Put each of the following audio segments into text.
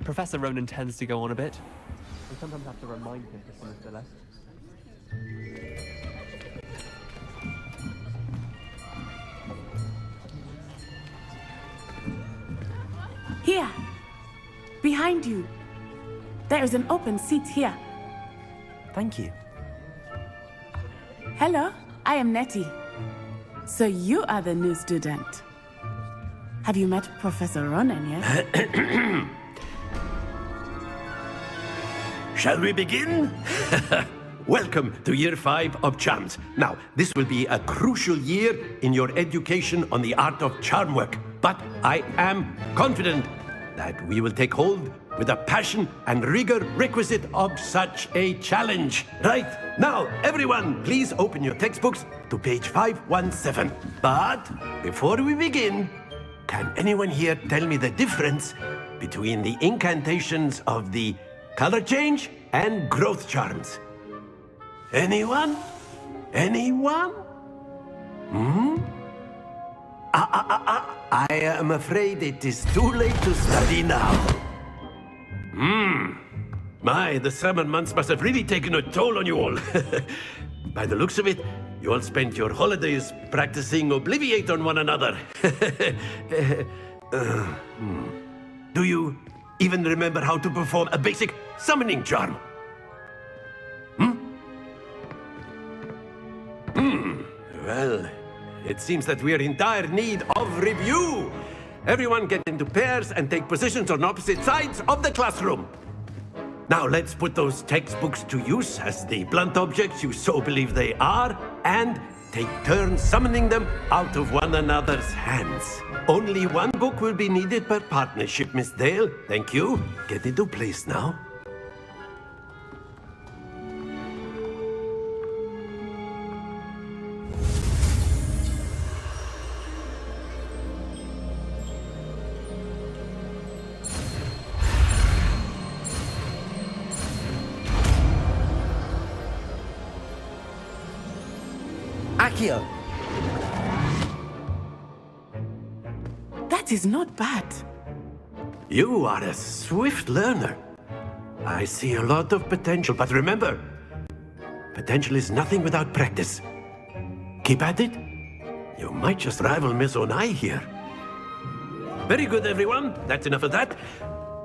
Professor Ronan tends to go on a bit. I sometimes have to remind him to some of the left. Here, behind you. There is an open seat here. Thank you. Hello, I am Nettie. So you are the new student. Have you met Professor Ronan yet? Shall we begin? Welcome to Year 5 of Charms. Now, this will be a crucial year in your education on the art of charm work. But I am confident that we will take hold with the passion and rigor requisite of such a challenge. Right, now, everyone, please open your textbooks to page 517. But before we begin, can anyone here tell me the difference between the incantations of the color change and growth charms? Anyone? Anyone? I am afraid it is too late to study now. My, the summer months must have really taken a toll on you all. By the looks of it, you all spent your holidays practicing Obliviate on one another. Do you even remember how to perform a basic summoning charm? Well, it seems that we are in dire need of review. Everyone get into pairs and take positions on opposite sides of the classroom. Now let's put those textbooks to use as the blunt objects you so believe they are, and take turns summoning them out of one another's hands. Only one book will be needed per partnership, Miss Dale. Thank you. Get into place now. Accio! That is not bad. You are a swift learner. I see a lot of potential, but remember, potential is nothing without practice. Keep at it. You might just rival Miss Onai here. Very good, everyone. That's enough of that.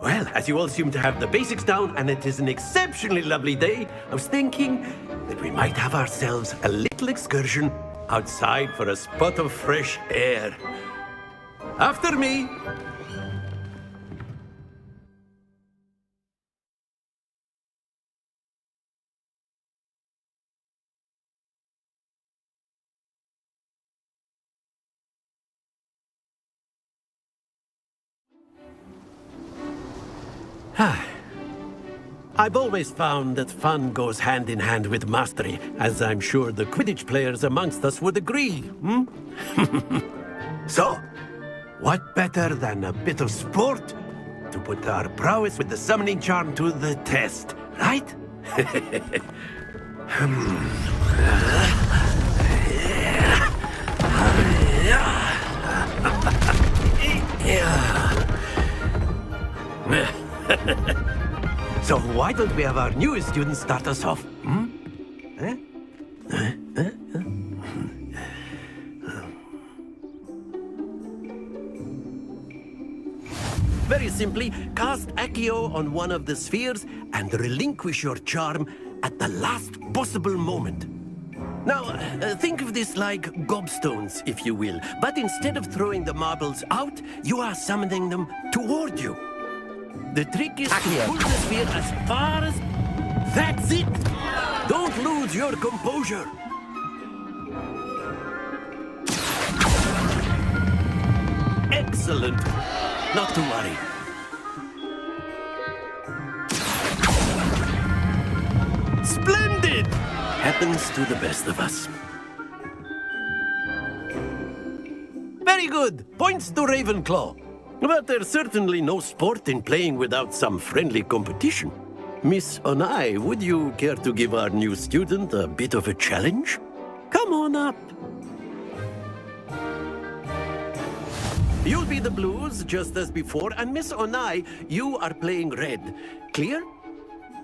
Well, as you all seem to have the basics down, and it is an exceptionally lovely day, I was thinking that we might have ourselves a little excursion outside for a spot of fresh air. After me! I've always found that fun goes hand in hand with mastery, as I'm sure the Quidditch players amongst us would agree, So, what better than a bit of sport to put our prowess with the summoning charm to the test, right? So why don't we have our newest student start us off? Very simply, cast Accio on one of the spheres and relinquish your charm at the last possible moment. Now, think of this like gobstones, if you will, but instead of throwing the marbles out, you are summoning them toward you. The trick is to pull the sphere as far as... That's it! Don't lose your composure! Excellent! Not to worry. Splendid! Happens to the best of us. Very good! Points to Ravenclaw. But there's certainly no sport in playing without some friendly competition. Miss Onai, would you care to give our new student a bit of a challenge? Come on up. You'll be the blues, just as before, and Miss Onai, you are playing red. Clear?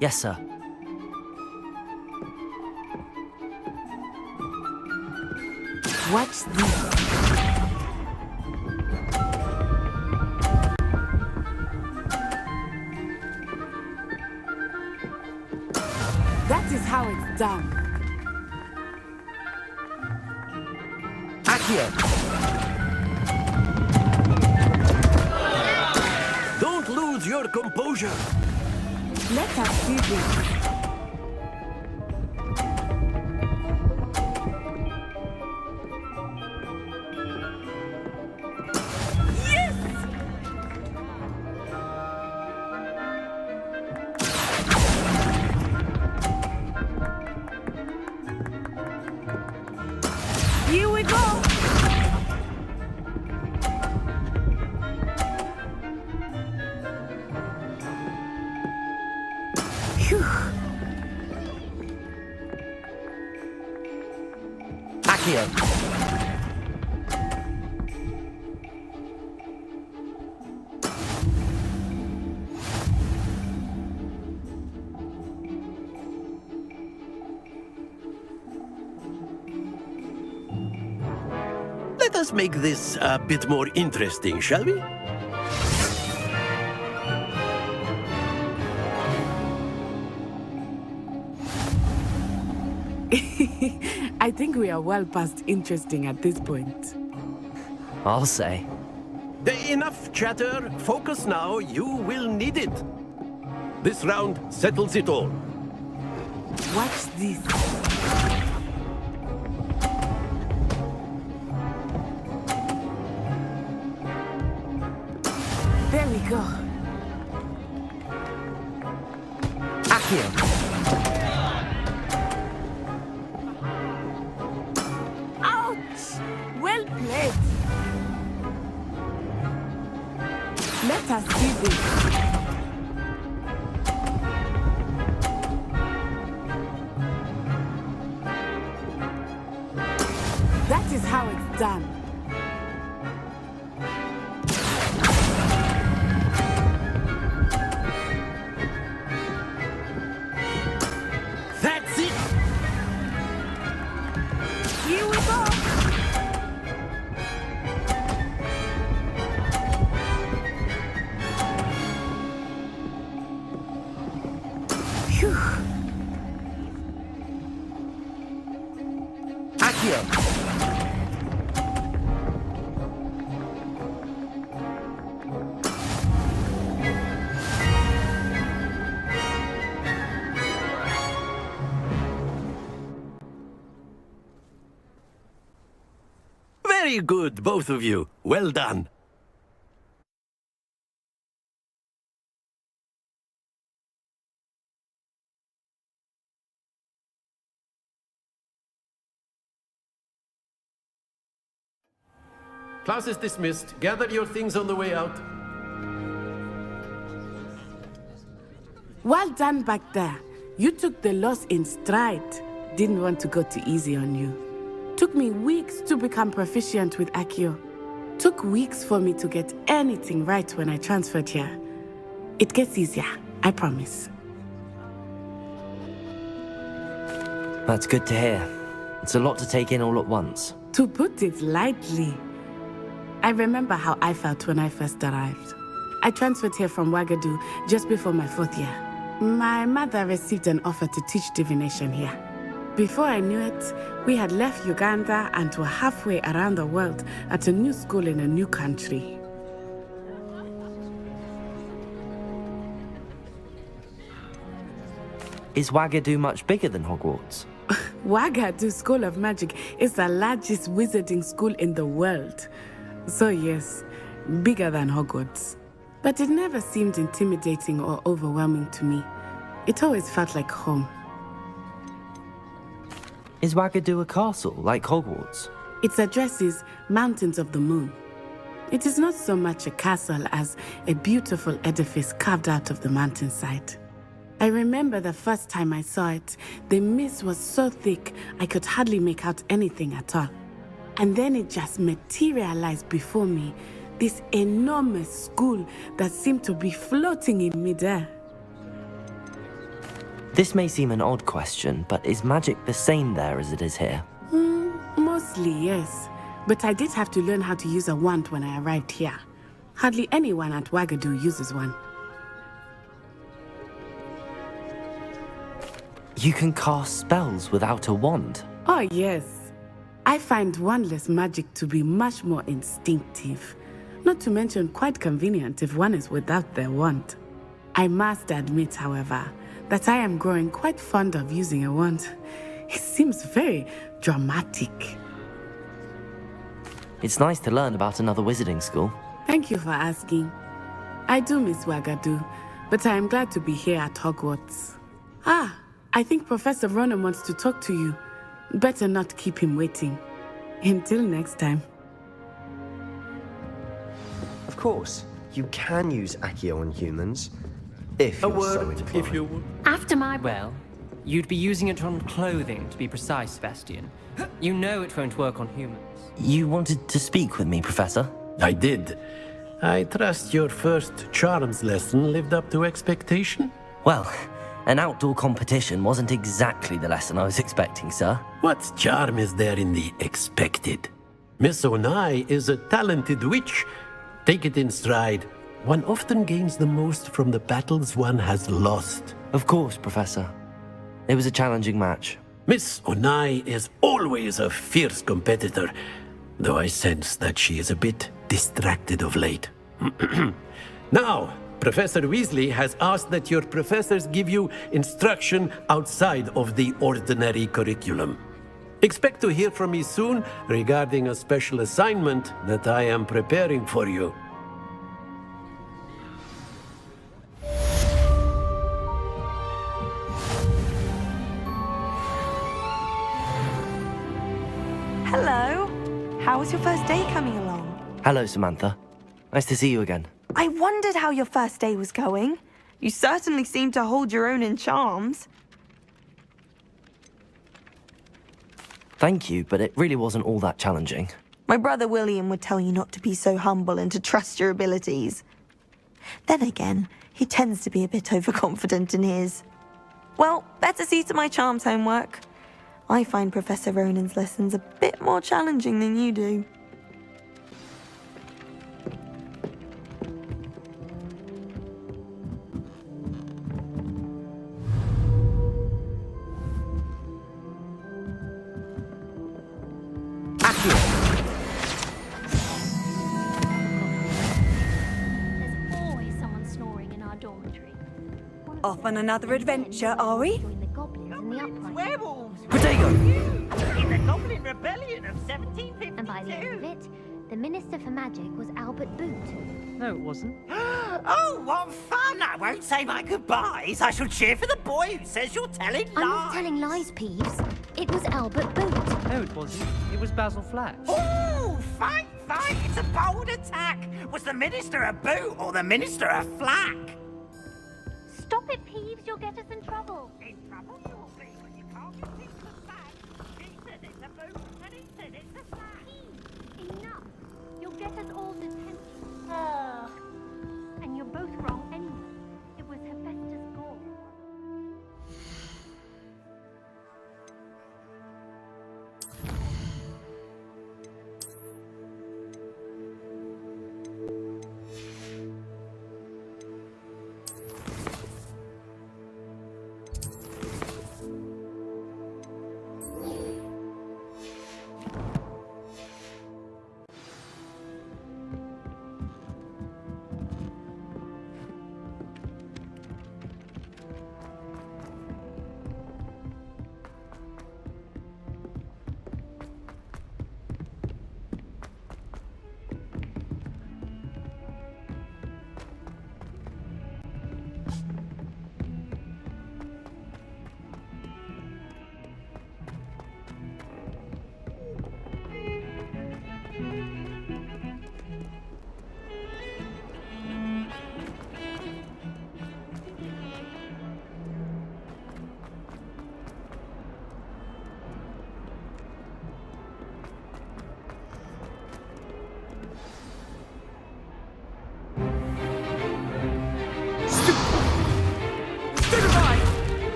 Yes, sir. Watch this. That is how it's done. Accio! Don't lose your composure. Let us see this. Here we go! Phew. Accio! Let us make this a bit more interesting, shall we? I think we are well past interesting at this point. I'll say. Enough chatter. Focus now. You will need it. This round settles it all. Watch this. There we go. Accio! Ouch! Well played. Let us see this. That is how it's done. That's it. Here we go. Phew. Accio! Very good, both of you. Well done. Class is dismissed. Gather your things on the way out. Well done back there. You took the loss in stride. Didn't want to go too easy on you. Took me weeks to become proficient with Accio. Took weeks for me to get anything right when I transferred here. It gets easier, I promise. That's good to hear. It's a lot to take in all at once. To put it lightly, I remember how I felt when I first arrived. I transferred here from Wagadu just before my 4th year. My mother received an offer to teach divination here. Before I knew it, we had left Uganda and were halfway around the world at a new school in a new country. Is Wagadu much bigger than Hogwarts? Wagadu School of Magic is the largest wizarding school in the world. So yes, bigger than Hogwarts. But it never seemed intimidating or overwhelming to me. It always felt like home. Is Wagadu a castle, like Hogwarts? Its address is Mountains of the Moon. It is not so much a castle as a beautiful edifice carved out of the mountainside. I remember the first time I saw it, the mist was so thick I could hardly make out anything at all. And then it just materialized before me, this enormous school that seemed to be floating in midair. This may seem an odd question, but is magic the same there as it is here? Mostly, yes. But I did have to learn how to use a wand when I arrived here. Hardly anyone at Wagadu uses one. You can cast spells without a wand? Oh, yes. I find wandless magic to be much more instinctive. Not to mention quite convenient if one is without their wand. I must admit, however, that I am growing quite fond of using a wand. It seems very dramatic. It's nice to learn about another wizarding school. Thank you for asking. I do miss Wagadu, but I am glad to be here at Hogwarts. I think Professor Ronan wants to talk to you. Better not keep him waiting. Until next time. Of course, you can use Accio on humans, if A you're so word, inclined. if you would. After my... Well, you'd be using it on clothing, to be precise, Sebastian. You know it won't work on humans. You wanted to speak with me, Professor? I did. I trust your first charms lesson lived up to expectation? Well, an outdoor competition wasn't exactly the lesson I was expecting, sir. What charm is there in the expected? Miss Onai is a talented witch. Take it in stride. One often gains the most from the battles one has lost. Of course, Professor. It was a challenging match. Miss Onai is always a fierce competitor, though I sense that she is a bit distracted of late. Now, Professor Weasley has asked that your professors give you instruction outside of the ordinary curriculum. Expect to hear from me soon regarding a special assignment that I am preparing for you. Hello. How was your first day coming along? Hello, Samantha. Nice to see you again. I wondered how your first day was going. You certainly seem to hold your own in charms. Thank you, but it really wasn't all that challenging. My brother William would tell you not to be so humble and to trust your abilities. Then again, he tends to be a bit overconfident in his. Well, better see to my charms homework. I find Professor Ronan's lessons a bit more challenging than you do. There's always someone snoring in our dormitory. Off on another adventure, are we? Join the goblins in the uprising. Werewolves! Potato! In the Goblin Rebellion of 1752! And by the end of it, the Minister for Magic was Albert Boot. No, it wasn't. Oh, what fun! I won't say my goodbyes. I shall cheer for the boy who says you're telling lies. I'm not telling lies, Peeves. It was Albert Boot. No, it wasn't. It was Basil Flash. Oh, fight, fight! It's a bold attack. Was the Minister a boot or the Minister a flack? Stop it, Peeves. You'll get us in trouble. In trouble you'll be when you can't get things to back. He says it's a boot and he says it's a flack. Peeves, enough. You'll get us all detention. And you're both wrong anyway. It was Hephaestus Gore.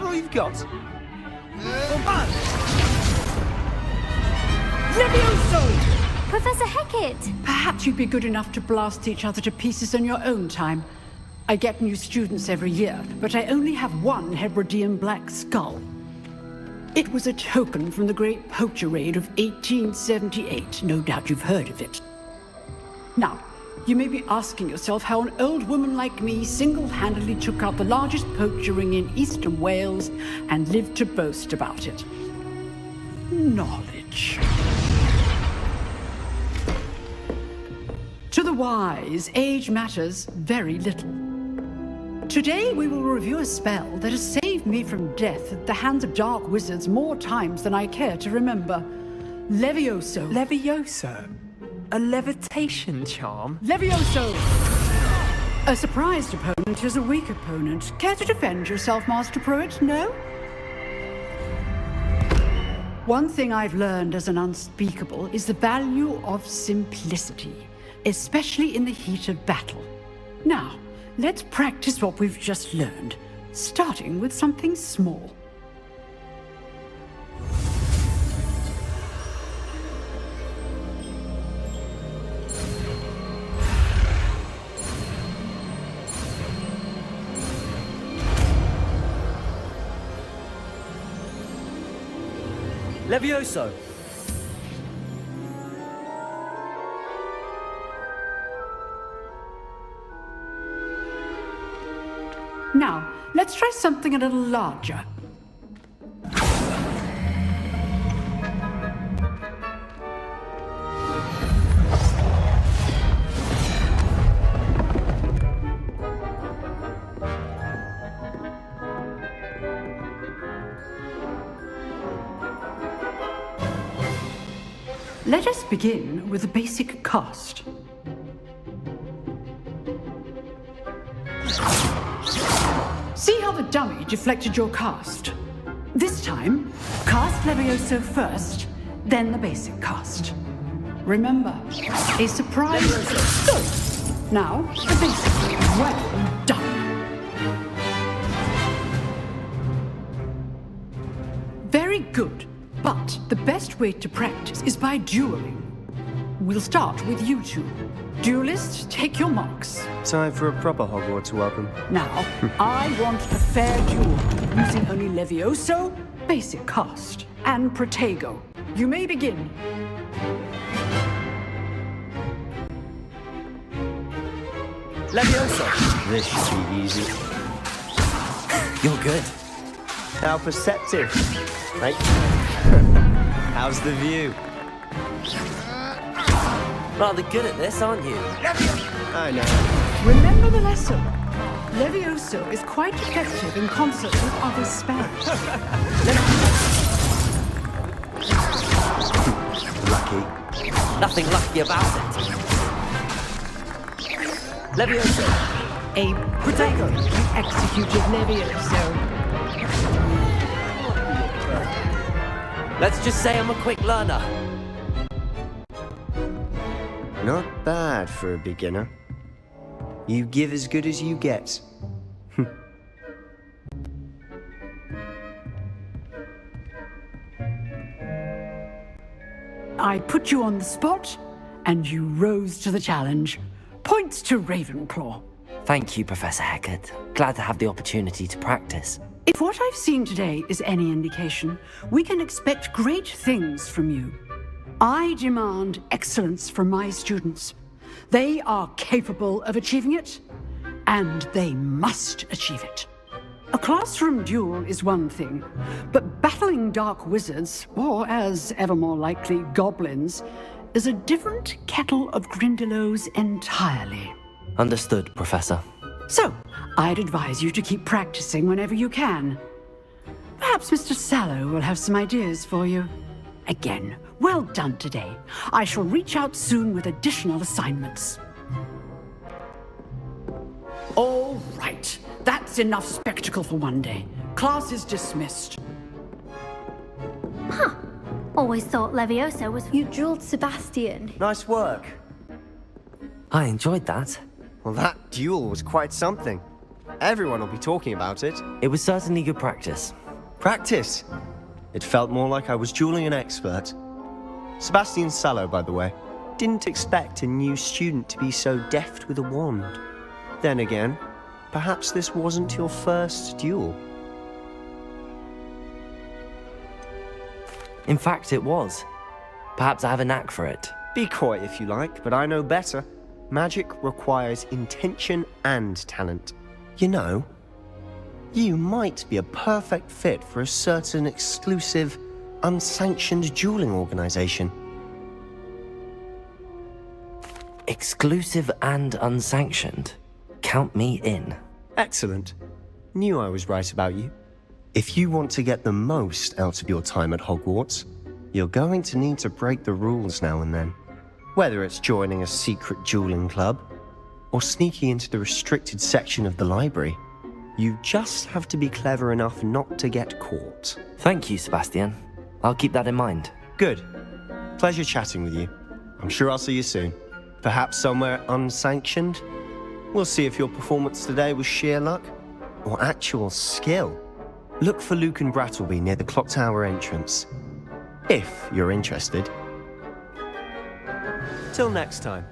all you've got? Levioso! Professor Hecat! Perhaps you'd be good enough to blast each other to pieces in your own time. I get new students every year, but I only have one Hebridean black skull. It was a token from the Great Poacher Raid of 1878. No doubt you've heard of it. Now, you may be asking yourself how an old woman like me single-handedly took out the largest poacher ring in eastern Wales and lived to boast about it. Knowledge. To the wise, age matters very little. Today we will review a spell that has saved me from death at the hands of dark wizards more times than I care to remember. Levioso. Levioso? A levitation charm? Levioso! A surprised opponent is a weak opponent. Care to defend yourself, Master Pruitt? No? One thing I've learned as an unspeakable is the value of simplicity, especially in the heat of battle. Now, let's practice what we've just learned, starting with something small. Levioso! Now, let's try something a little larger. Let us begin with the basic cast. See how the dummy deflected your cast? This time, cast Levioso first, then the basic cast. Remember, a surprise. So, now, the basic. Well done. Very good. But the best way to practice is by dueling. We'll start with you two. Duelists, take your marks. Time for a proper Hogwarts welcome. Now, I want a fair duel, using only Levioso, basic cast, and Protego. You may begin. Levioso! This should be easy. You're good. How perceptive. Right? How's the view? Rather good at this, aren't you? I know. Remember the lesson. Levioso is quite effective in concert with other spells. Lucky. Nothing lucky about it. Levioso! A Protego. You executed Levioso. Let's just say I'm a quick learner. Not bad for a beginner. You give as good as you get. I put you on the spot, and you rose to the challenge. Points to Ravenclaw. Thank you, Professor Hecat. Glad to have the opportunity to practice. If what I've seen today is any indication, we can expect great things from you. I demand excellence from my students. They are capable of achieving it, and they must achieve it. A classroom duel is one thing, but battling dark wizards, or as ever more likely, goblins, is a different kettle of Grindylows entirely. Understood, Professor. So, I'd advise you to keep practicing whenever you can. Perhaps Mr. Sallow will have some ideas for you. Again, well done today. I shall reach out soon with additional assignments. All right, that's enough spectacle for one day. Class is dismissed. Huh. Always thought Levioso was... You drilled Sebastian. Nice work. I enjoyed that. Well, that duel was quite something. Everyone will be talking about it. It was certainly good practice. Practice? It felt more like I was dueling an expert. Sebastian Sallow, by the way. Didn't expect a new student to be so deft with a wand. Then again, perhaps this wasn't your first duel. In fact, it was. Perhaps I have a knack for it. Be coy if you like, but I know better. Magic requires intention and talent. You know, you might be a perfect fit for a certain exclusive, unsanctioned dueling organization. Exclusive and unsanctioned? Count me in. Excellent. Knew I was right about you. If you want to get the most out of your time at Hogwarts, you're going to need to break the rules now and then. Whether it's joining a secret dueling club, or sneaking into the restricted section of the library, you just have to be clever enough not to get caught. Thank you, Sebastian. I'll keep that in mind. Good. Pleasure chatting with you. I'm sure I'll see you soon. Perhaps somewhere unsanctioned? We'll see if your performance today was sheer luck, or actual skill. Look for Luke and Brattleby near the clock tower entrance, if you're interested. Till next time.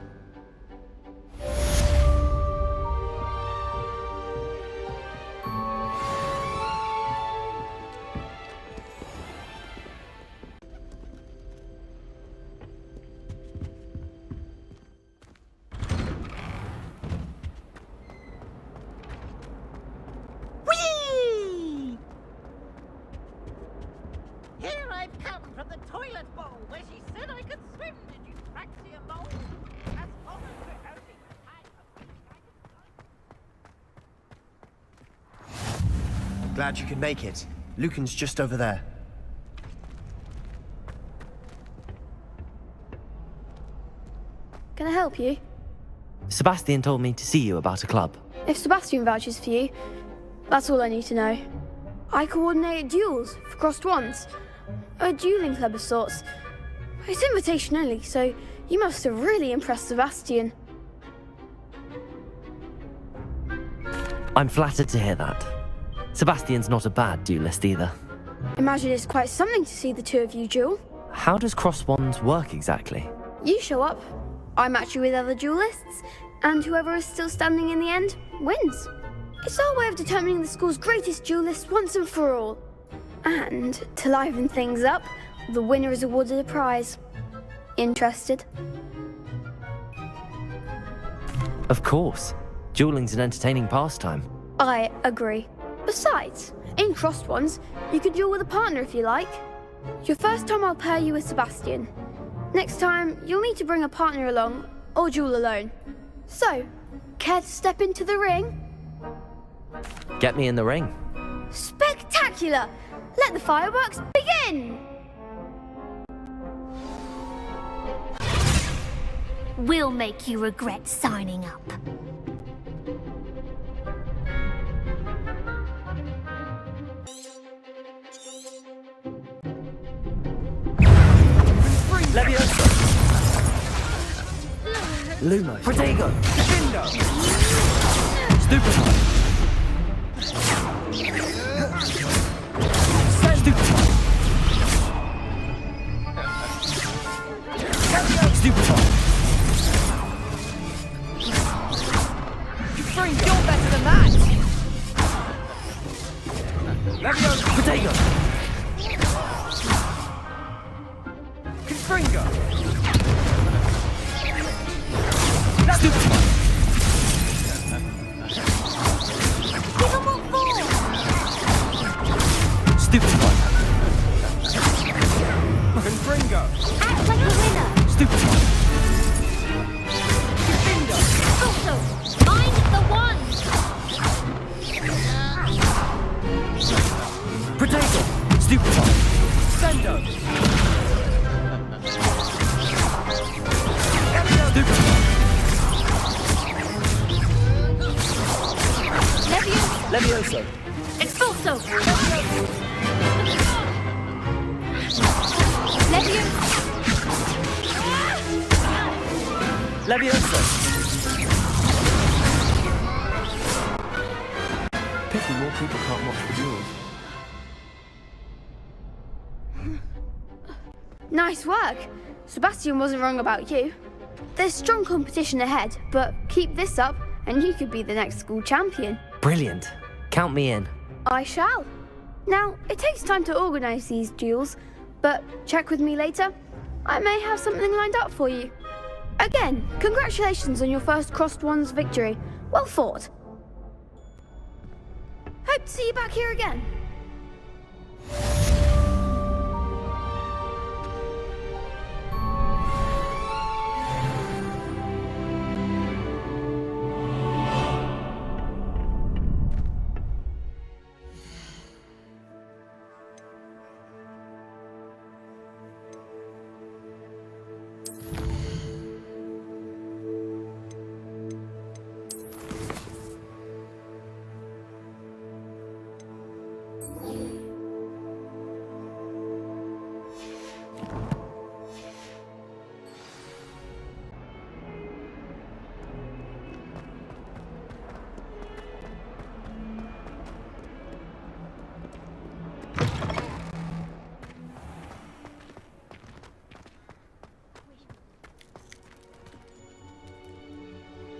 Whee! Here I've come from the toilet bowl where she said I could swim. Did you practice a mole? As long as we're holding the tag. Glad you could make it. Lucan's just over there. Can I help you? Sebastian told me to see you about a club. If Sebastian vouches for you, that's all I need to know. I coordinate duels for crossed wands. A dueling club of sorts. It's invitation only, so you must have really impressed Sebastian. I'm flattered to hear that. Sebastian's not a bad duelist either. Imagine it's quite something to see the two of you duel. How does cross wands work exactly? You show up, I match you with other duelists, and whoever is still standing in the end wins. It's our way of determining the school's greatest duelist once and for all. And to liven things up, the winner is awarded a prize. Interested? Of course. Dueling's an entertaining pastime. I agree. Besides, in crossed ones, you could duel with a partner if you like. Your first time I'll pair you with Sebastian. Next time, you'll need to bring a partner along, or duel alone. So, care to step into the ring? Get me in the ring. Spectacular! Let the fireworks begin! We'll make you regret signing up. Leviosa! Lumos! Protego! Defendo! Stupefy! Stupefy! Stupefy! You're better than that! Leviosa! Protego! Confringo! Stupefy! Give them what for! Stupefy! Confringo! Act like a winner! Stupefy! Defendo! Also, mind the one! Protego! Stupefy! Sendo! Levioso! Expulso! Levioso! people can't watch the duels. Nice work. Sebastian wasn't wrong about you. There's strong competition ahead, but keep this up and you could be the next school champion. Brilliant. Count me in. I shall. Now, it takes time to organise these duels, but check with me later. I may have something lined up for you. Again, congratulations on your first Crossed Wands victory. Well fought. Hope to see you back here again.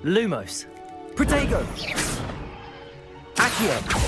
Lumos. Protego. Accio.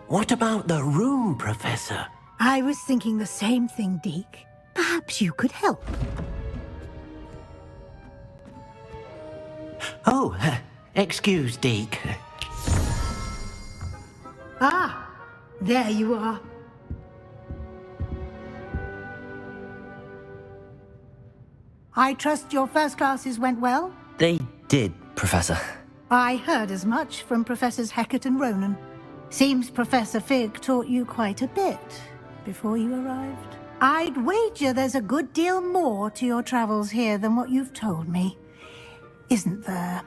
What about the room, Professor? I was thinking the same thing, Deke. Perhaps you could help. Oh, excuse, Deke. Ah, there you are. I trust your first classes went well? They did, Professor. I heard as much from Professors Hecat and Ronan. Seems Professor Fig taught you quite a bit before you arrived. I'd wager there's a good deal more to your travels here than what you've told me. Isn't there?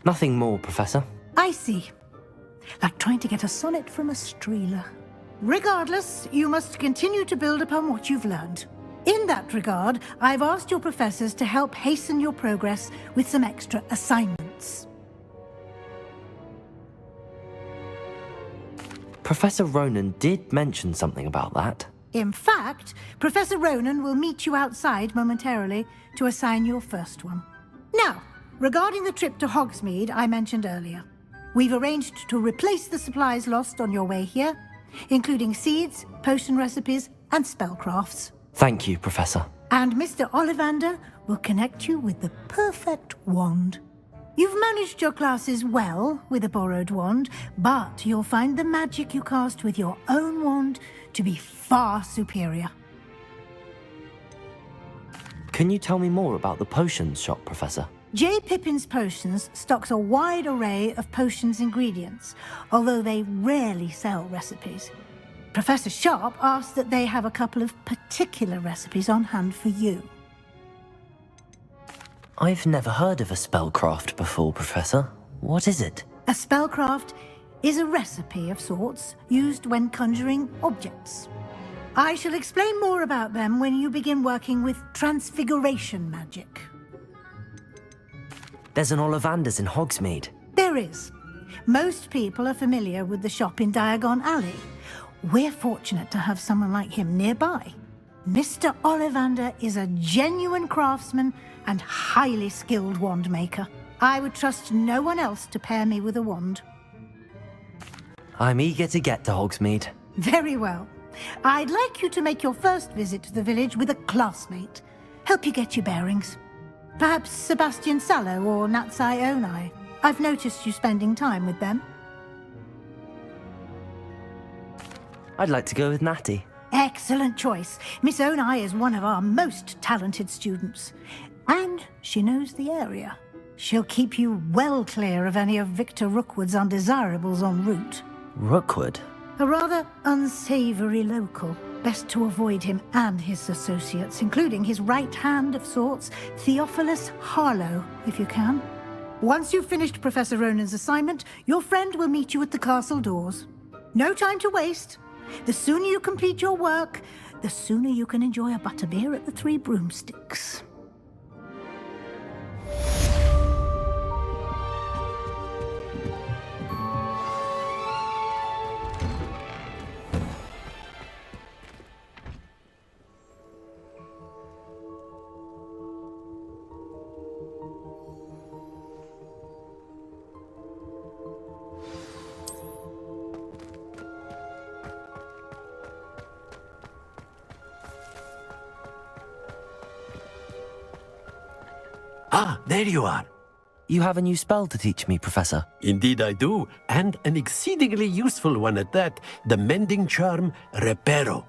Nothing more, Professor. I see. Like trying to get a sonnet from a streeler. Regardless, you must continue to build upon what you've learned. In that regard, I've asked your professors to help hasten your progress with some extra assignments. Professor Ronan did mention something about that. In fact, Professor Ronan will meet you outside momentarily to assign your first one. Now, regarding the trip to Hogsmeade I mentioned earlier, we've arranged to replace the supplies lost on your way here, including seeds, potion recipes, and spellcrafts. Thank you, Professor. And Mr. Ollivander will connect you with the perfect wand. You've managed your classes well with a borrowed wand, but you'll find the magic you cast with your own wand to be far superior. Can you tell me more about the potions shop, Professor? J. Pippin's Potions stocks a wide array of potions ingredients, although they rarely sell recipes. Professor Sharp asks that they have a couple of particular recipes on hand for you. I've never heard of a spellcraft before, Professor. What is it? A spellcraft is a recipe of sorts used when conjuring objects. I shall explain more about them when you begin working with transfiguration magic. There's an Ollivander's in Hogsmeade. There is. Most people are familiar with the shop in Diagon Alley. We're fortunate to have someone like him nearby. Mr. Ollivander is a genuine craftsman and highly skilled wand maker. I would trust no one else to pair me with a wand. I'm eager to get to Hogsmeade. Very well. I'd like you to make your first visit to the village with a classmate. Help you get your bearings. Perhaps Sebastian Sallow or Natsai Onai. I've noticed you spending time with them. I'd like to go with Natty. Excellent choice. Miss Onai is one of our most talented students. And she knows the area. She'll keep you well clear of any of Victor Rookwood's undesirables en route. Rookwood? A rather unsavory local. Best to avoid him and his associates, including his right hand of sorts, Theophilus Harlow, if you can. Once you've finished Professor Ronan's assignment, your friend will meet you at the castle doors. No time to waste. The sooner you complete your work, the sooner you can enjoy a butterbeer at the Three Broomsticks. Ah, there you are. You have a new spell to teach me, Professor. Indeed I do, and an exceedingly useful one at that. The mending charm, Reparo.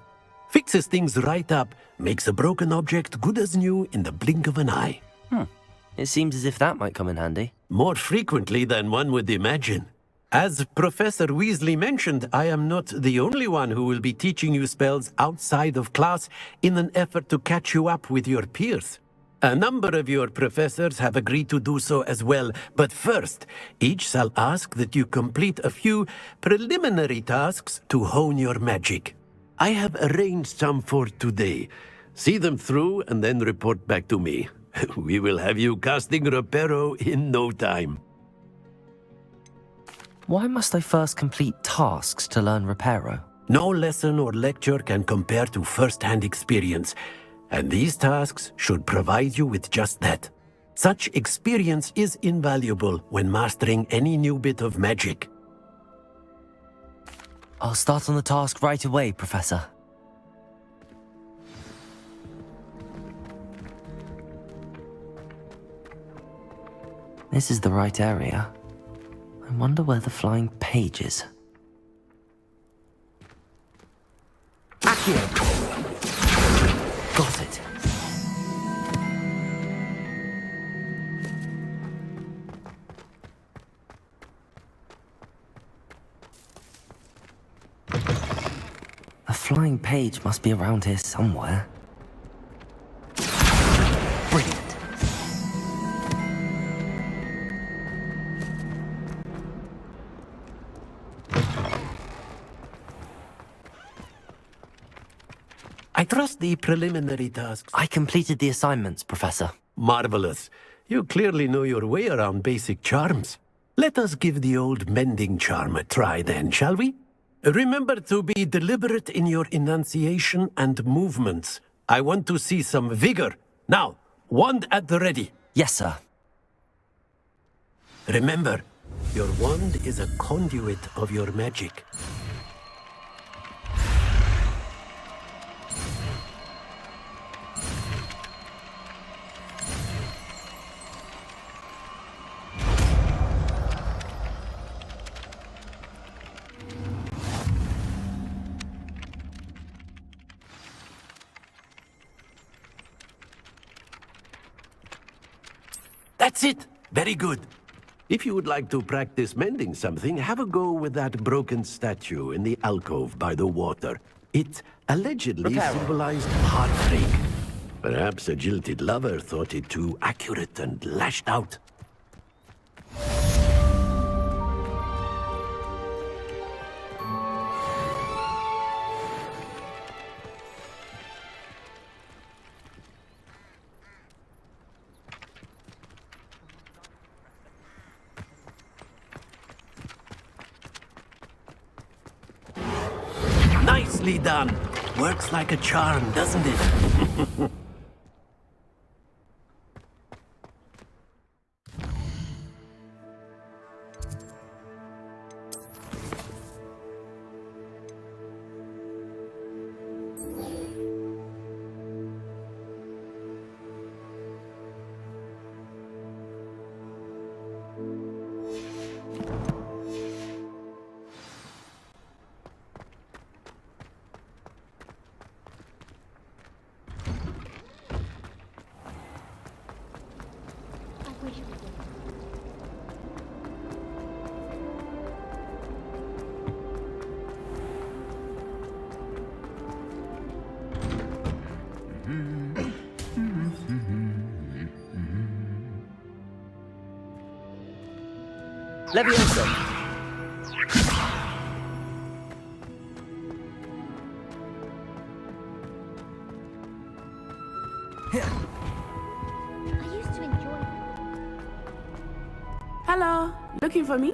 Fixes things right up, makes a broken object good as new in the blink of an eye. It seems as if that might come in handy. More frequently than one would imagine. As Professor Weasley mentioned, I am not the only one who will be teaching you spells outside of class in an effort to catch you up with your peers. A number of your professors have agreed to do so as well, but first, each shall ask that you complete a few preliminary tasks to hone your magic. I have arranged some for today. See them through and then report back to me. We will have you casting Reparo in no time. Why must I first complete tasks to learn Reparo? No lesson or lecture can compare to first-hand experience. And these tasks should provide you with just that. Such experience is invaluable when mastering any new bit of magic. I'll start on the task right away, Professor. This is the right area. I wonder where the flying page is. Accio! Got it. The flying page must be around here somewhere. Brilliant. I trust the preliminary tasks. I completed the assignments, Professor. Marvelous. You clearly know your way around basic charms. Let us give the old mending charm a try then, shall we? Remember to be deliberate in your enunciation and movements. I want to see some vigor. Now, wand at the ready. Yes, sir. Remember, your wand is a conduit of your magic. That's it! Very good. If you would like to practice mending something, have a go with that broken statue in the alcove by the water. It allegedly symbolized heartbreak. Perhaps a jilted lover thought it too accurate and lashed out. Nicely done. Works like a charm, doesn't it? Leviosa! I used to enjoy. Hello, looking for me?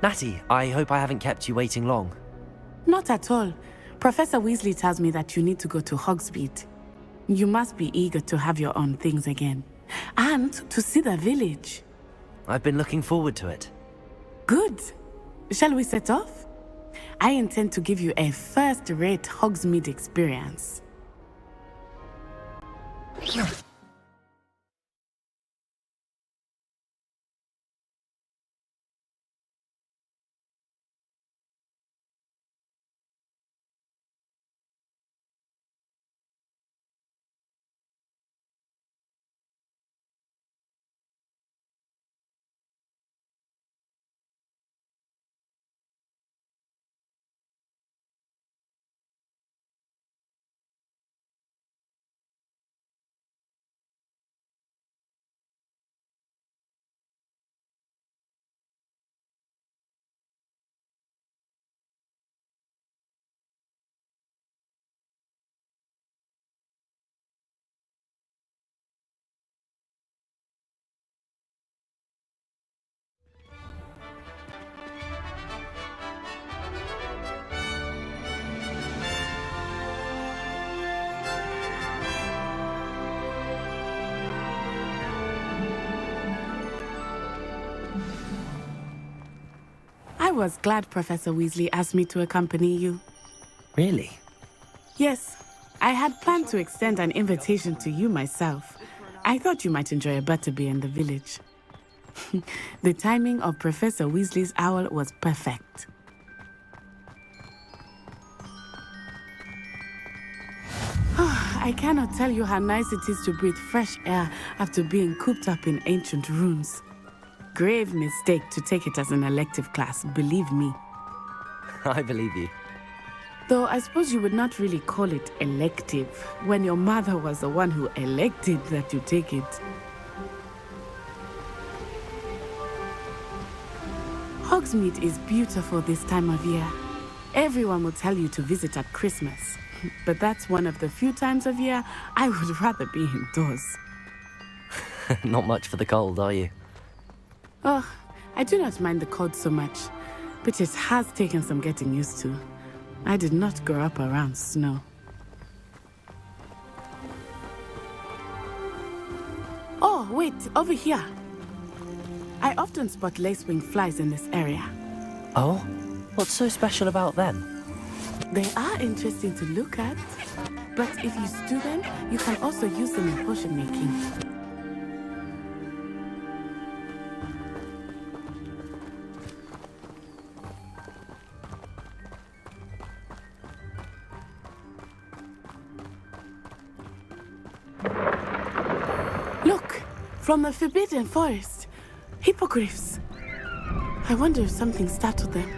Natty, I hope I haven't kept you waiting long. Not at all. Professor Weasley tells me that you need to go to Hogsmeade. You must be eager to have your own things again. And to see the village. I've been looking forward to it. Good. Shall we set off? I intend to give you a first-rate Hogsmeade experience. I was glad Professor Weasley asked me to accompany you. Really? Yes, I had planned to extend an invitation to you myself. I thought you might enjoy a butterbeer in the village. The timing of Professor Weasley's owl was perfect. I cannot tell you how nice it is to breathe fresh air after being cooped up in ancient rooms. Grave mistake to take it as an elective class, believe me. I believe you. Though I suppose you would not really call it elective when your mother was the one who elected that you take it. Hogsmeade is beautiful this time of year. Everyone will tell you to visit at Christmas, but that's one of the few times of year I would rather be indoors. Not much for the cold, are you? Oh, I do not mind the cold so much, but it has taken some getting used to. I did not grow up around snow. Oh, wait, over here. I often spot lacewing flies in this area. Oh? What's so special about them? They are interesting to look at, but if you stew them, you can also use them in potion making. Look, from the Forbidden Forest, hippogriffs. I wonder if something startled them.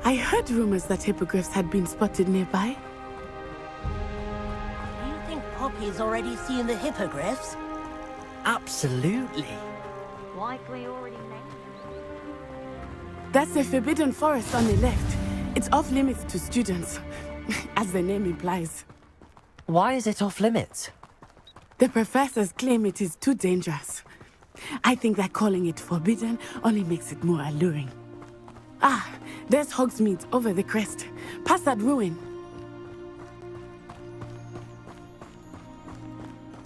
I heard rumors that hippogriffs had been spotted nearby. Do you think Poppy's already seen the hippogriffs? Absolutely. Likely already named. That's the Forbidden Forest on the left. It's off limits to students, as the name implies. Why is it off limits? The professors claim it is too dangerous. I think that calling it forbidden only makes it more alluring. Ah, there's Hogsmeade over the crest, past that ruin.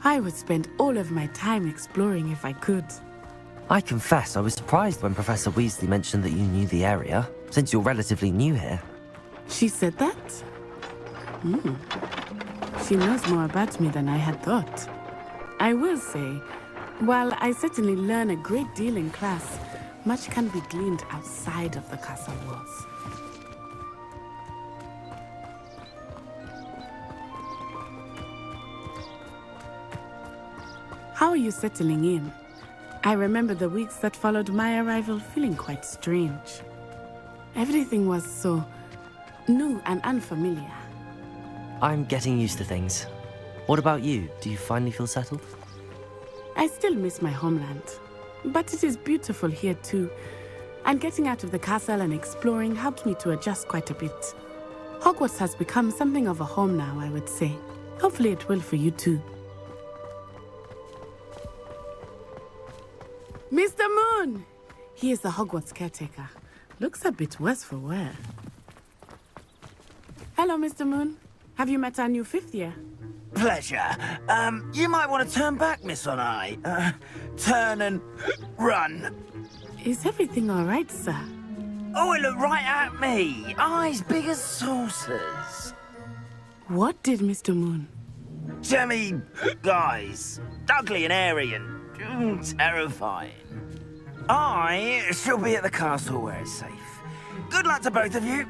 I would spend all of my time exploring if I could. I confess I was surprised when Professor Weasley mentioned that you knew the area, since you're relatively new here. She said that? She knows more about me than I had thought. I will say, while I certainly learn a great deal in class, much can be gleaned outside of the castle walls. How are you settling in? I remember the weeks that followed my arrival feeling quite strange. Everything was so new and unfamiliar. I'm getting used to things. What about you? Do you finally feel settled? I still miss my homeland. but it is beautiful here too. And getting out of the castle and exploring helped me to adjust quite a bit. Hogwarts has become something of a home now, I would say. Hopefully it will for you too. Mr. Moon! He is the Hogwarts caretaker. Looks a bit worse for wear. Hello, Mr. Moon. Have you met our new 5th year? Pleasure. You might want to turn back, Miss On-Eye. Turn and run. Is everything all right, sir? Oh, it looked right at me. Eyes big as saucers. What did Mr. Moon? Jemmy guys. Ugly and airy and terrifying. I shall be at the castle where it's safe. Good luck to both of you.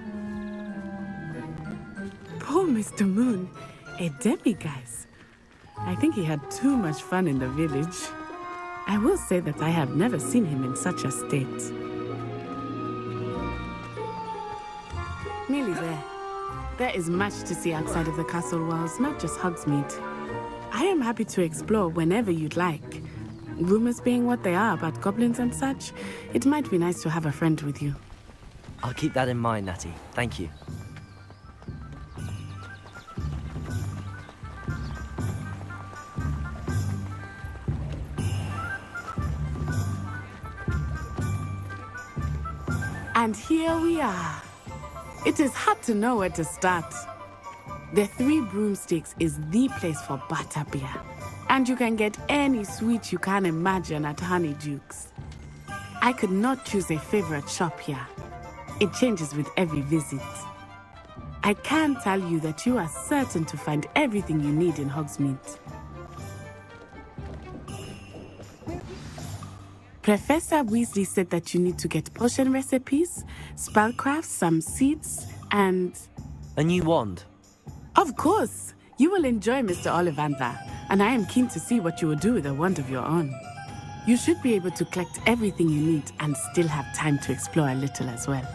Poor Mr. Moon. A demiguise. I think he had too much fun in the village. I will say that I have never seen him in such a state. Nearly there. There is much to see outside of the castle walls, not just Hogsmeade. I am happy to explore whenever you'd like. Rumors being what they are about goblins and such, it might be nice to have a friend with you. I'll keep that in mind, Natty. Thank you. And here we are. It is hard to know where to start. The Three Broomsticks is the place for butterbeer. And you can get any sweet you can imagine at Honeyduke's. I could not choose a favorite shop here. It changes with every visit. I can tell you that you are certain to find everything you need in Hogsmeade. Professor Weasley said that you need to get potion recipes, spellcrafts, some seeds, and... A new wand? Of course! You will enjoy Mr. Ollivander, and I am keen to see what you will do with a wand of your own. You should be able to collect everything you need and still have time to explore a little as well.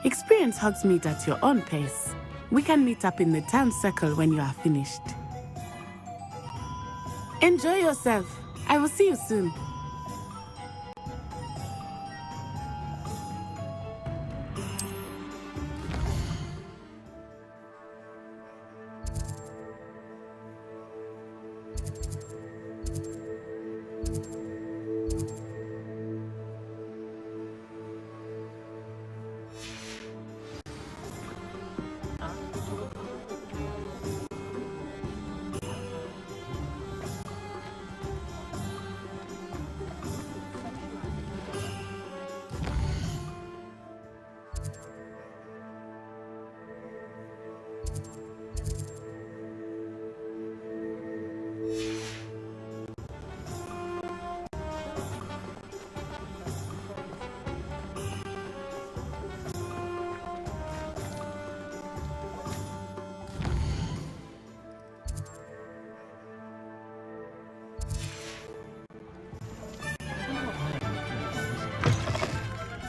Experience Hogsmeade at your own pace. We can meet up in the town circle when you are finished. Enjoy yourself. I will see you soon.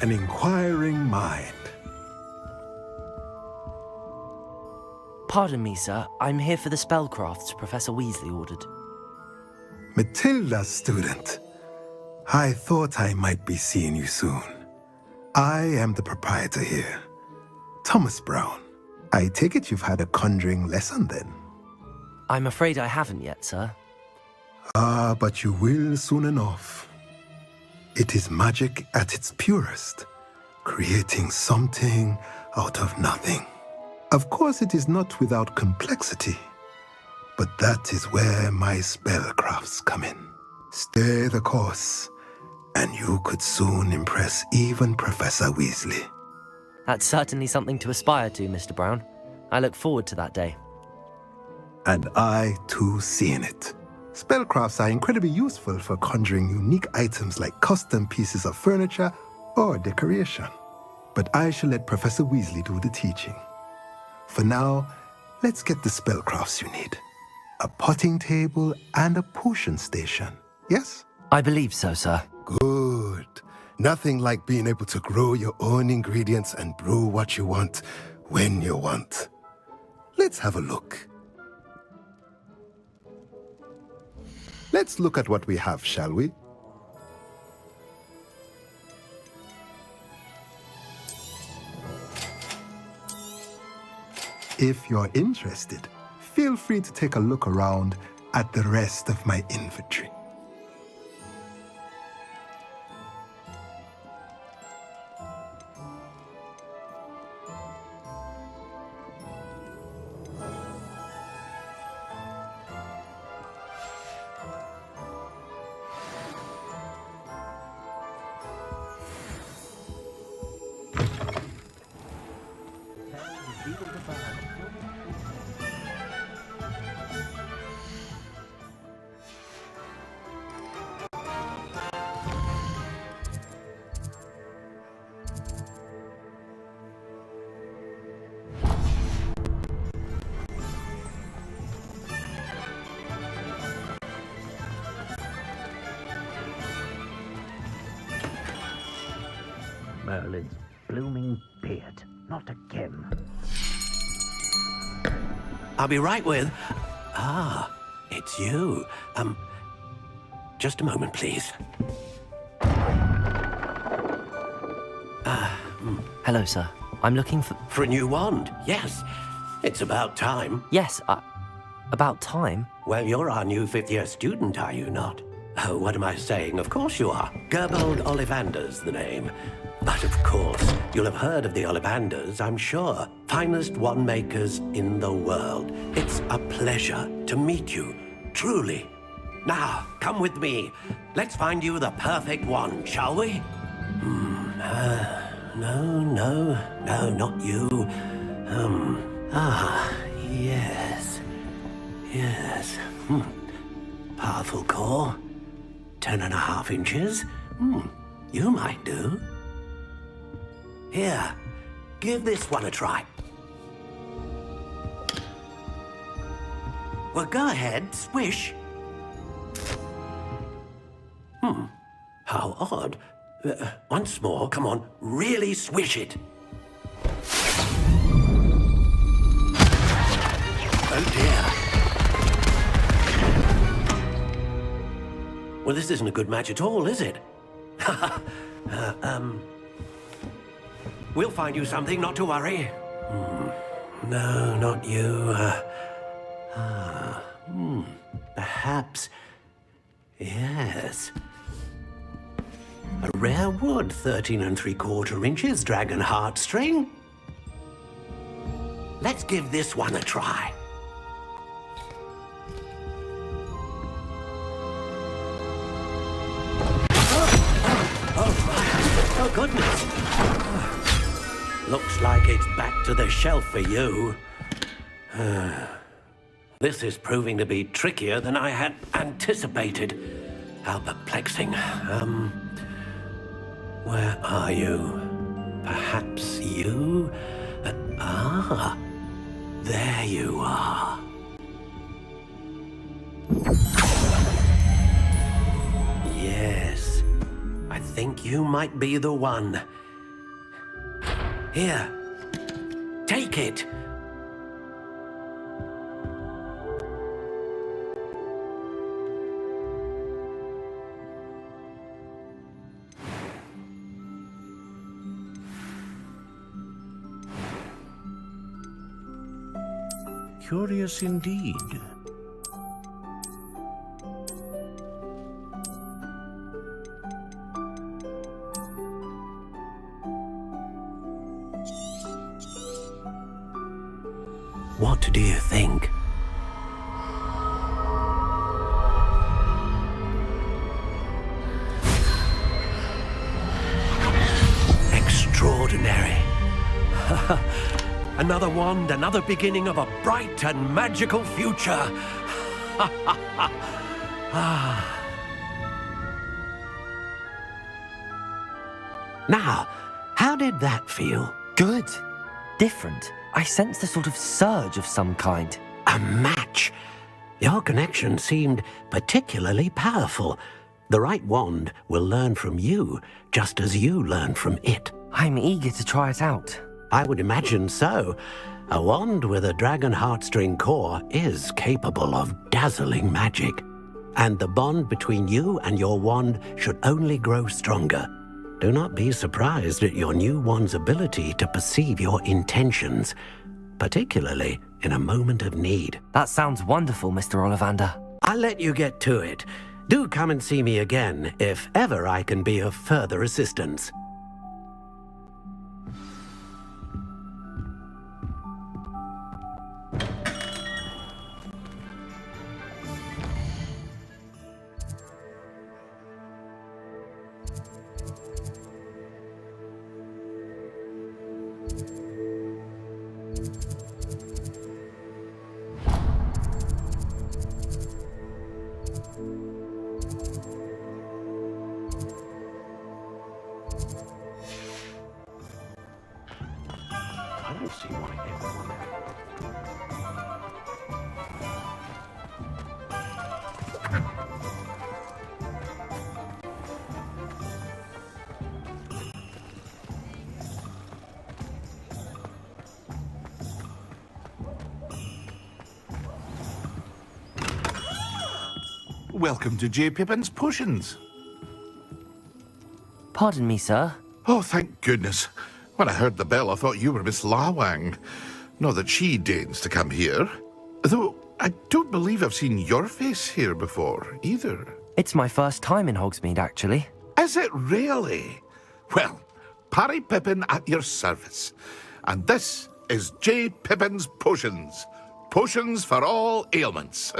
An inquiring mind. Pardon me, sir. I'm here for the spellcrafts Professor Weasley ordered. Matilda, student. I thought I might be seeing you soon. I am the proprietor here, Thomas Brown. I take it you've had a conjuring lesson then? I'm afraid I haven't yet, sir. Ah, but you will soon enough. It is magic at its purest, creating something out of nothing. Of course, it is not without complexity, but that is where my spellcrafts come in. Stay the course, and you could soon impress even Professor Weasley. That's certainly something to aspire to, Mr. Brown. I look forward to that day. And I, too, seeing it. Spellcrafts are incredibly useful for conjuring unique items like custom pieces of furniture or decoration. But I shall let Professor Weasley do the teaching. For now, let's get the spellcrafts you need. A potting table and a potion station, yes? I believe so, sir. Good. Nothing like being able to grow your own ingredients and brew what you want when you want. Let's have a look. Let's look at what we have, shall we? If you're interested, feel free to take a look around at the rest of my inventory. Merlin's blooming beard. Not again. I'll be right with... Ah, it's you. Just a moment, please. Hello, sir. I'm looking for... For a new wand, yes. It's about time. Yes, about time? Well, you're our new fifth-year student, are you not? Oh, what am I saying? Of course you are. Gerbold Ollivander's the name. But of course, you'll have heard of the Ollivanders, I'm sure. Finest wand makers in the world. It's a pleasure to meet you, truly. Now, come with me. Let's find you the perfect wand, shall we? No, not you. Yes. Powerful core. 10.5 inches. You might do. Here, give this one a try. Well, go ahead, swish. How odd. Once more, come on, really swish it. Oh dear. Well, this isn't a good match at all, is it? We'll find you something, not to worry. No, not you. Perhaps... Yes. A rare wood, 13 3/4 inches, dragon heartstring. Let's give this one a try. Oh, goodness. Looks like it's back to the shelf for you. This is proving to be trickier than I had anticipated. How perplexing. Where are you? Perhaps you? There you are. Yes, I think you might be the one. Here, take it. Curious indeed. What do you think? Extraordinary. Another wand, another beginning of a bright and magical future. Now, how did that feel? Good. Different. I sensed a sort of surge of some kind. A match. Your connection seemed particularly powerful. The right wand will learn from you, just as you learn from it. I'm eager to try it out. I would imagine so. A wand with a dragon heartstring core is capable of dazzling magic. And the bond between you and your wand should only grow stronger. Do not be surprised at your new wand's ability to perceive your intentions. particularly in a moment of need. That sounds wonderful, Mr. Ollivander. I'll let you get to it. Do come and see me again if ever I can be of further assistance. I don't see why everyone... Welcome to J. Pippin's Potions. Pardon me, sir. Oh, thank goodness. When I heard the bell, I thought you were Miss Lawang. Not that she deigns to come here. Though, I don't believe I've seen your face here before, either. It's my first time in Hogsmeade, actually. Is it really? Well, Parry Pippin at your service. And this is J. Pippin's Potions. Potions for all ailments.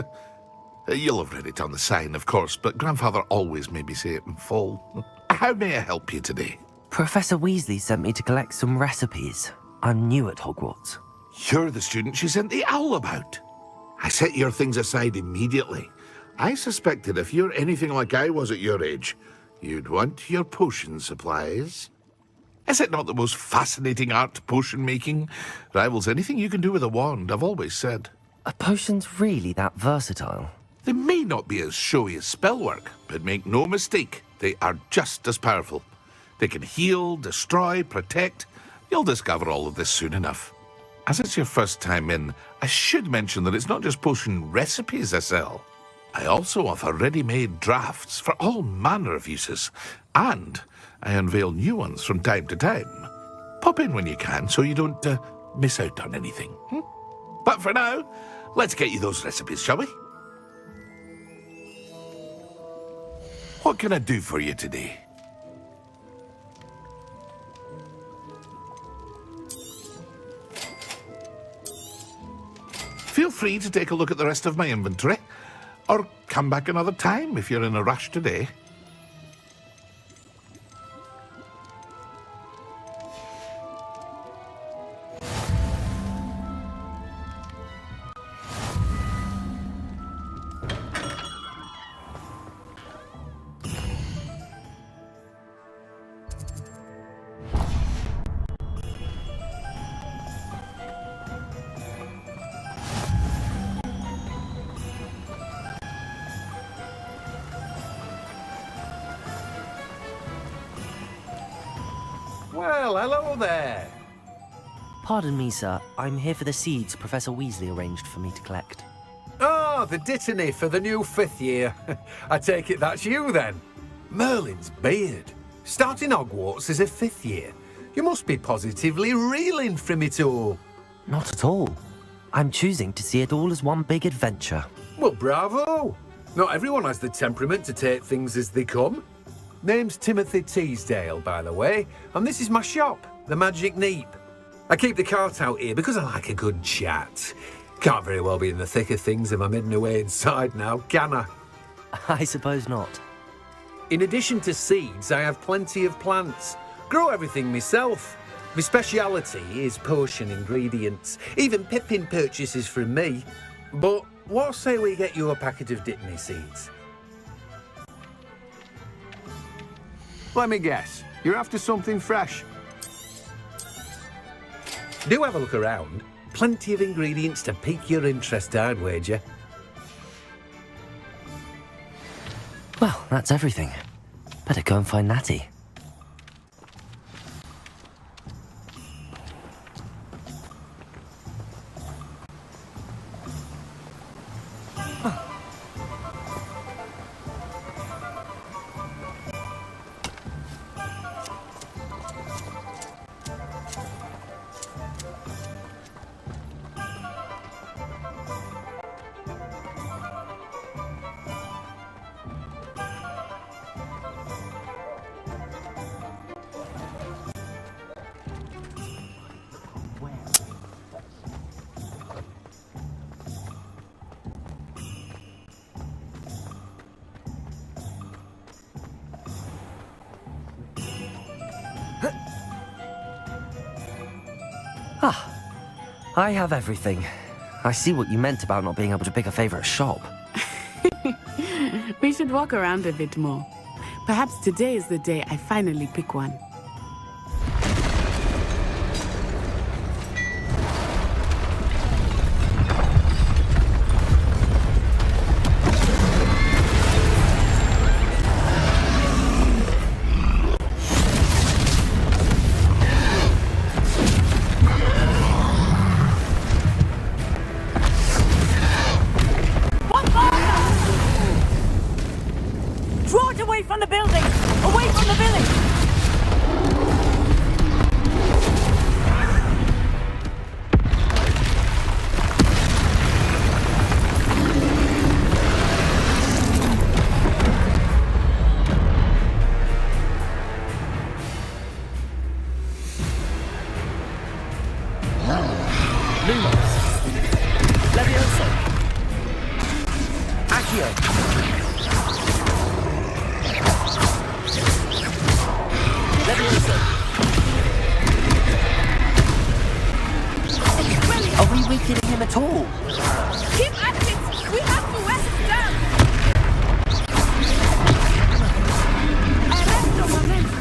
You'll have read it on the sign, of course, but Grandfather always made me say it in full. How may I help you today? Professor Weasley sent me to collect some recipes. I'm new at Hogwarts. You're the student she sent the owl about. I set your things aside immediately. I suspected if you're anything like I was at your age, you'd want your potion supplies. Is it not the most fascinating art, potion making? Rivals anything you can do with a wand, I've always said. Are potions really that versatile? They may not be as showy as spellwork, but make no mistake, they are just as powerful. They can heal, destroy, protect. You'll discover all of this soon enough. As it's your first time in, I should mention that it's not just potion recipes I sell. I also offer ready-made drafts for all manner of uses, and I unveil new ones from time to time. Pop in when you can so you don't miss out on anything. But for now, let's get you those recipes, shall we? What can I do for you today? Feel free to take a look at the rest of my inventory, or come back another time if you're in a rush today. Well, hello there. Pardon me, sir. I'm here for the seeds Professor Weasley arranged for me to collect. Oh, the dittany for the new 5th year. I take it that's you, then. Merlin's beard. Starting Hogwarts as a 5th year. You must be positively reeling from it all. Not at all. I'm choosing to see it all as one big adventure. Well, bravo. Not everyone has the temperament to take things as they come. Name's Timothy Teasdale, by the way, and this is my shop, the Magic Neep. I keep the cart out here because I like a good chat. Can't very well be in the thick of things if I'm hidden away inside now, can I? I suppose not. In addition to seeds, I have plenty of plants. Grow everything myself. My speciality is potion ingredients. Even Pippin purchases from me. But what say we get you a packet of Dittany seeds? Let me guess. You're after something fresh. Do have a look around. Plenty of ingredients to pique your interest, I'd wager. Well, that's everything. Better go and find Natty. I have everything. I see what you meant about not being able to pick a favorite shop. We should walk around a bit more. Perhaps today is the day I finally pick one. Draw it away from the building! Away from the village! Lumos. Levioso. Accio. Levioso. Are we weakening him at all? Keep at it! We have to wear him down! Arresto momento!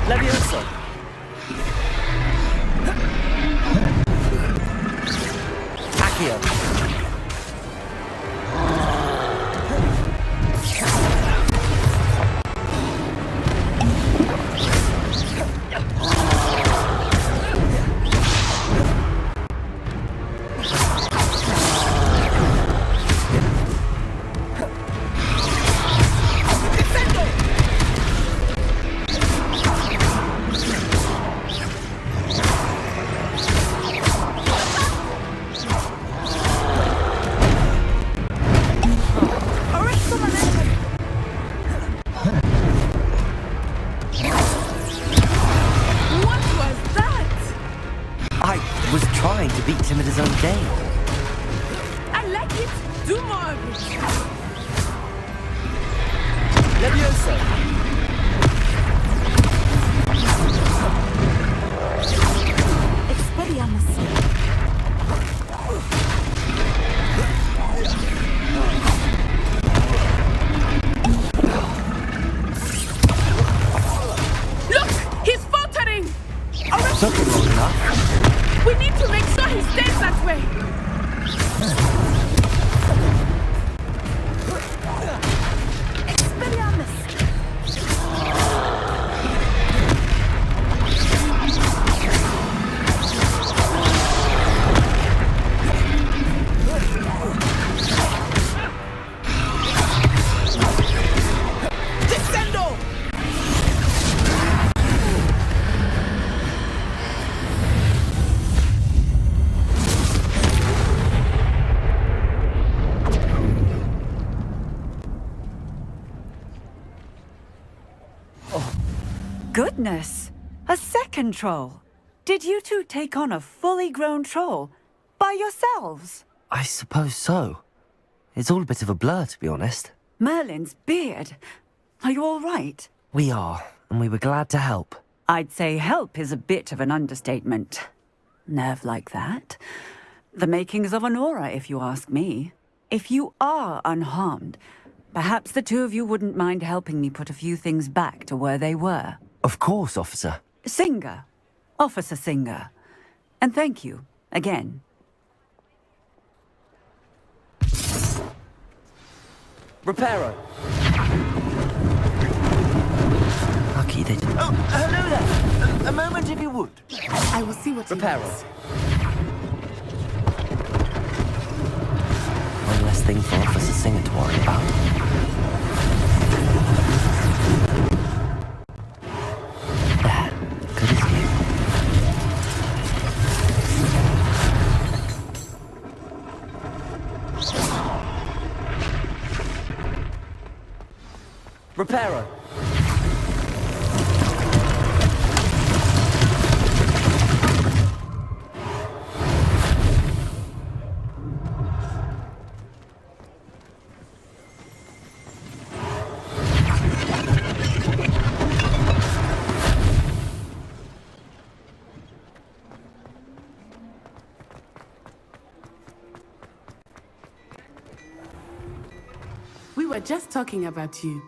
Levioso. Accio. What was that? I was trying to beat him at his own game. I like it! Do more of it! Levioso. Expelliarmus. Look! He's faltering! Took him long enough. We need to make sure he stays that way! Descendo! Goodness! A second troll! Did you two take on a fully grown troll? By yourselves? I suppose so. It's all a bit of a blur, to be honest. Merlin's beard. Are you all right? We are, and we were glad to help. I'd say help is a bit of an understatement. Nerve like that. The makings of an aura, if you ask me. If you are unharmed, perhaps the two of you wouldn't mind helping me put a few things back to where they were. Of course, officer. Singer. Officer Singer. And thank you, again. Reparo. Lucky they didn't. Oh, hello there. A moment if you would. I will see what he Reparo. wants. One less thing for Officer Singer to worry about. There. Good as new. Reparo. were just talking about you.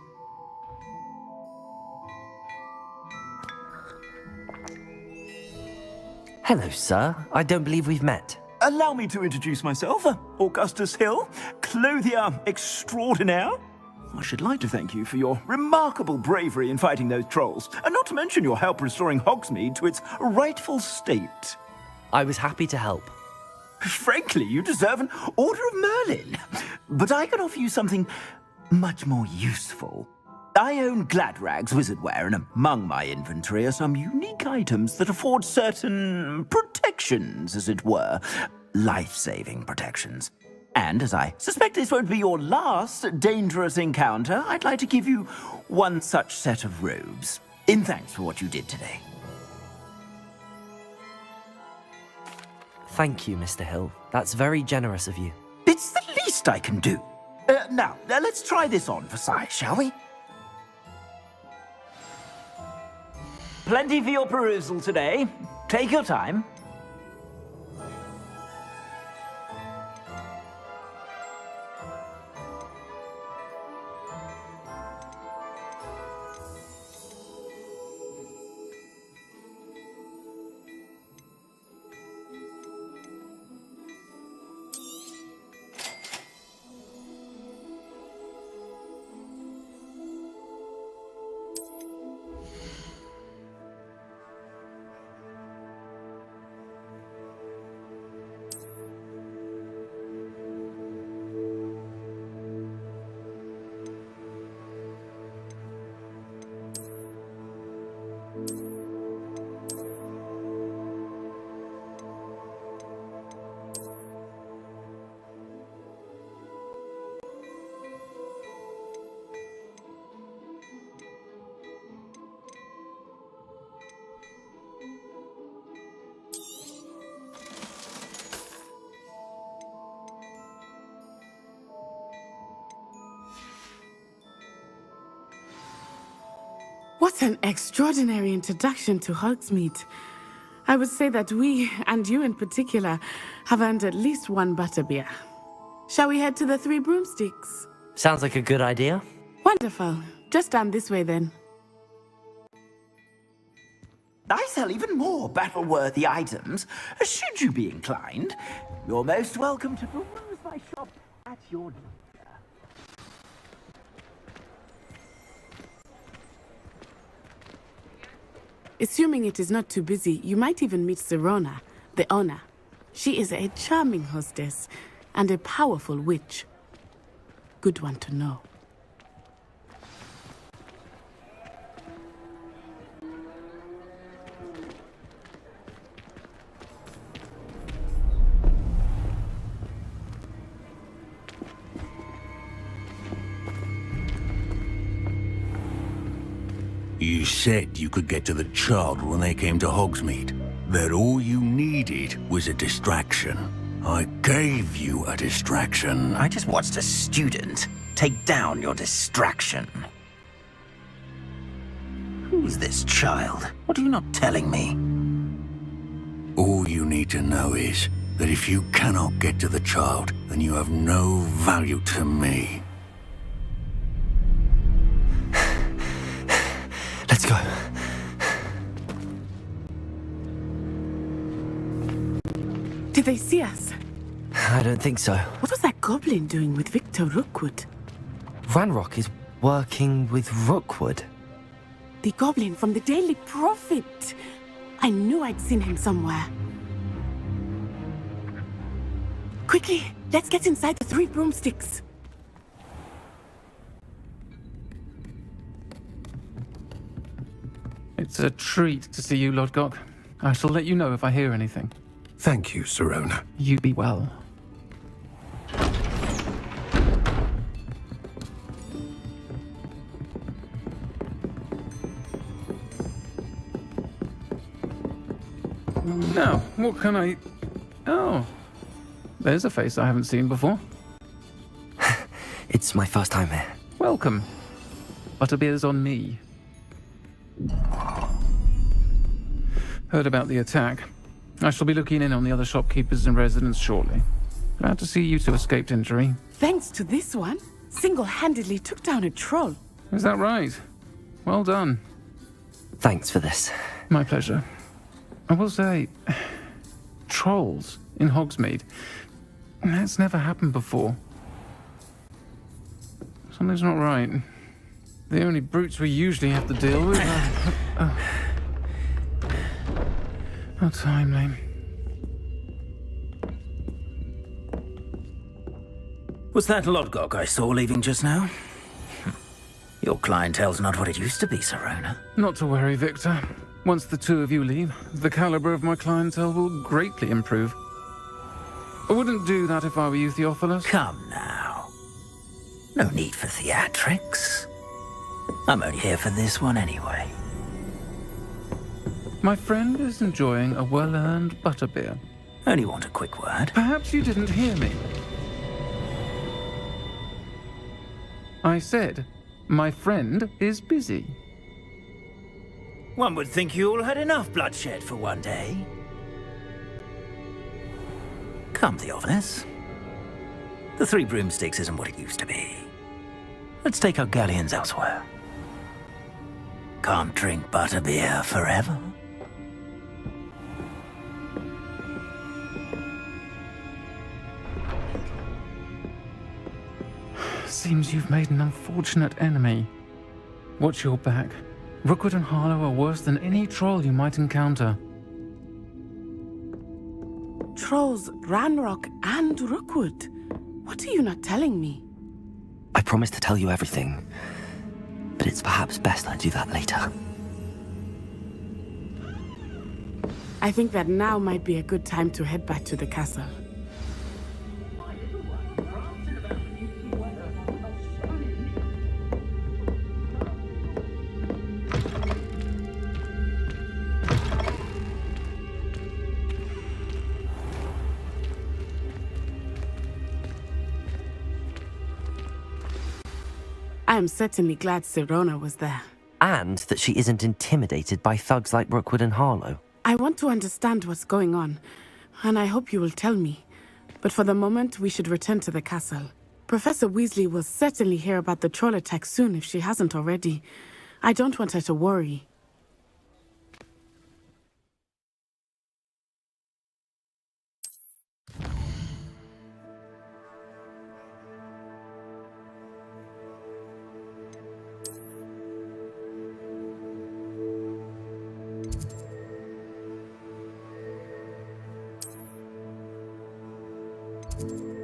Hello, sir. I don't believe we've met. Allow me to introduce myself, Augustus Hill, clothier extraordinaire. I should like to thank you for your remarkable bravery in fighting those trolls, and not to mention your help restoring Hogsmeade to its rightful state. I was happy to help. Frankly, you deserve an Order of Merlin. But I can offer you something much more useful. I own Gladrag's wizardware, and among my inventory are some unique items that afford certain protections, as it were. Life-saving protections. And as I suspect this won't be your last dangerous encounter, I'd like to give you one such set of robes, in thanks for what you did today. Thank you, Mr. Hill. That's very generous of you. It's the least I can do. Now, let's try this on for size, shall we? Plenty for your perusal today. Take your time. What an extraordinary introduction to Hogsmeade. I would say that we, and you in particular, have earned at least one butterbeer. Shall we head to the Three Broomsticks? Sounds like a good idea. Wonderful. Just down this way then. I sell even more battle-worthy items. Should you be inclined, you're most welcome to peruse my shop at your leisure. Assuming it is not too busy, you might even meet Sirona, the owner. She is a charming hostess and a powerful witch. Good one to know. You said you could get to the child when they came to Hogsmeade. That all you needed was a distraction. I gave you a distraction. I just watched a student take down your distraction. Who's this child? What are you not telling me? All you need to know is that if you cannot get to the child, then you have no value to me. Let's go. Did they see us? I don't think so. What was that goblin doing with Victor Rookwood? Ranrock is working with Rookwood. The goblin from the Daily Prophet. I knew I'd seen him somewhere. Quickly, let's get inside the Three Broomsticks. It's a treat to see you, Lodgok. I shall let you know if I hear anything. Thank you, Sirona. You be well. Now, what can I... Oh, there's a face I haven't seen before. It's my first time here. Welcome. Butterbeer's on me. Heard about the attack. I shall be looking in on the other shopkeepers and residents shortly. Glad to see you two escaped injury. Thanks to this one, single-handedly took down a troll. Is that right? Well done. Thanks for this. My pleasure. I will say, trolls in Hogsmeade. That's never happened before. Something's not right. The only brutes we usually have to deal with are... How timely. Was that Lodgok I saw leaving just now? Your clientele's not what it used to be, Serona. Not to worry, Victor. Once the two of you leave, the caliber of my clientele will greatly improve. I wouldn't do that if I were you, Theophilus. Come now. No need for theatrics. I'm only here for this one anyway. My friend is enjoying a well-earned butterbeer. Only want a quick word. Perhaps you didn't hear me. I said, my friend is busy. One would think you all had enough bloodshed for one day. Come, Theophilus. The Three Broomsticks isn't what it used to be. Let's take our galleons elsewhere. Can't drink butterbeer forever. Seems you've made an unfortunate enemy. Watch your back. Rookwood and Harlow are worse than any troll you might encounter. Trolls, Ranrock, and Rookwood. What are you not telling me? I promised to tell you everything, but it's perhaps best I do that later. I think that now might be a good time to head back to the castle. I am certainly glad Serona was there. And that she isn't intimidated by thugs like Rookwood and Harlow. I want to understand what's going on, and I hope you will tell me. But for the moment, we should return to the castle. Professor Weasley will certainly hear about the troll attack soon if she hasn't already. I don't want her to worry. you